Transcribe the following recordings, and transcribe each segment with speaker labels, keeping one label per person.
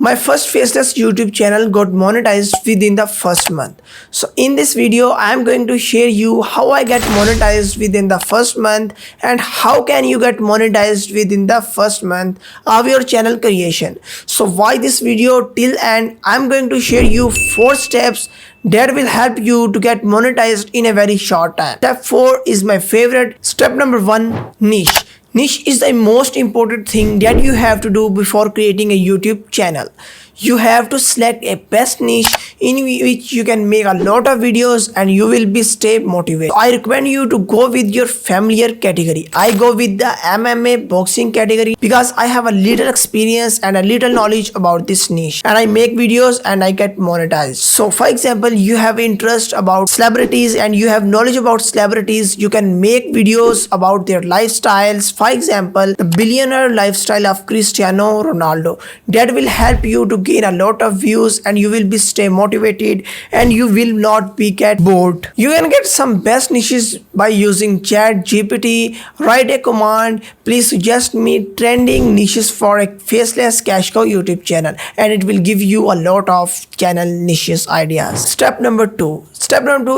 Speaker 1: My first faceless YouTube channel got monetized within the first month. So in this video, I am going to share you how I get monetized within the first month and how can you get monetized within the first month of your channel creation. So why this video till end, I am going to share you 4 steps that will help you to get monetized in a very short time. Step 4 is my favorite. Step number 1, niche. Niche is the most important thing that you have to do before creating a YouTube channel. You have to select a best niche in which you can make a lot of videos and you will be stay motivated. So I recommend you to go with your familiar category. I go with the MMA boxing category because I have a little experience and a little knowledge about this niche, and I make videos and I get monetized. So for example, you have interest about celebrities and you have knowledge about celebrities, you can make videos about their lifestyles. For example, the billionaire lifestyle of Cristiano Ronaldo, that will help you to gain a lot of views and you will be stay motivated and you will not be get bored. You can get some best niches by using ChatGPT. Write a command, please suggest me trending niches for a faceless cash cow YouTube channel, and it will give you a lot of channel niches ideas. Step number 2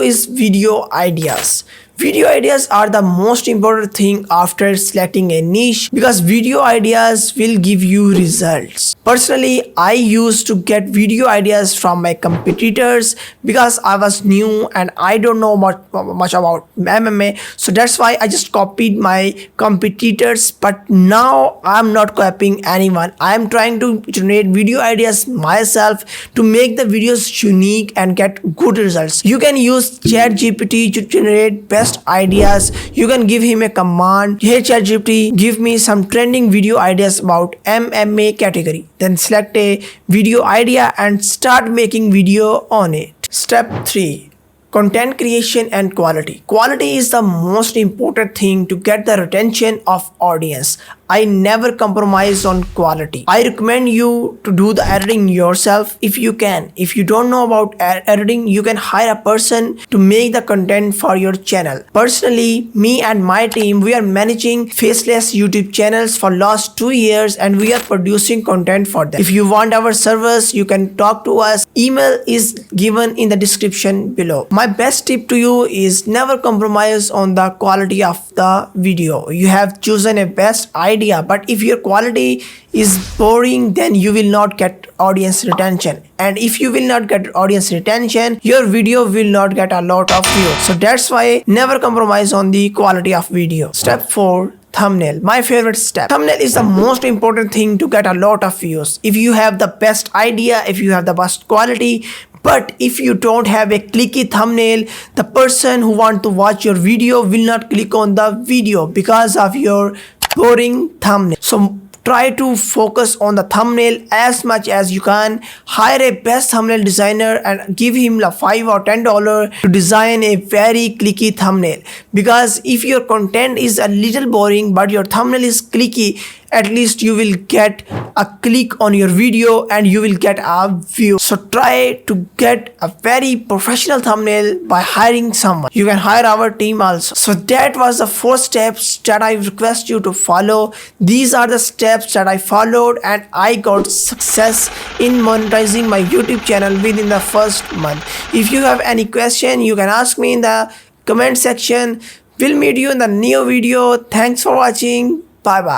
Speaker 1: is video ideas. Video ideas are the most important thing after selecting a niche because video ideas will give you results. Personally, I used to get video ideas from my competitors because I was new and I don't know much about MMA. So that's why I just copied my competitors. But now I'm not copying anyone. I'm trying to generate video ideas myself to make the videos unique and get good results. You can use ChatGPT to generate best ideas. You can give him a command, hey ChatGPT, give me some trending video ideas about MMA category. Then select a video idea and start making video on it. Step 3, content creation and quality. Quality is the most important thing to get the retention of audience. I never compromise on quality. I recommend you to do the editing yourself if you can. If you don't know about editing, you can hire a person to make the content for your channel. Personally, me and my team, we are managing faceless YouTube channels for last 2 years and we are producing content for them. If you want our service, you can talk to us. Email is given in the description below. My best tip to you is never compromise on the quality of the video. You have chosen a best idea, but if your quality is boring, then you will not get audience retention, and if you will not get audience retention, your video will not get a lot of views. So that's why never compromise on the quality of video. Step 4, thumbnail. My favorite step. Thumbnail is the most important thing to get a lot of views. If you have the best idea, if you have the best quality, but if you don't have a clicky thumbnail, the person who want to watch your video will not click on the video because of your boring thumbnail. So try to focus on the thumbnail as much as you can. Hire a best thumbnail designer and give him like $5 or $10 to design a very clicky thumbnail. Because if your content is a little boring but your thumbnail is clicky, at least you will get a click on your video and you will get a view. So try to get a very professional thumbnail by hiring someone. You can hire our team also. So that was the 4 steps that I request you to follow. These are the steps that I followed and I got success in monetizing my YouTube channel within the first month. If you have any question, you can ask me in the comment section. We'll meet you in the new video. Thanks for watching. Bye bye.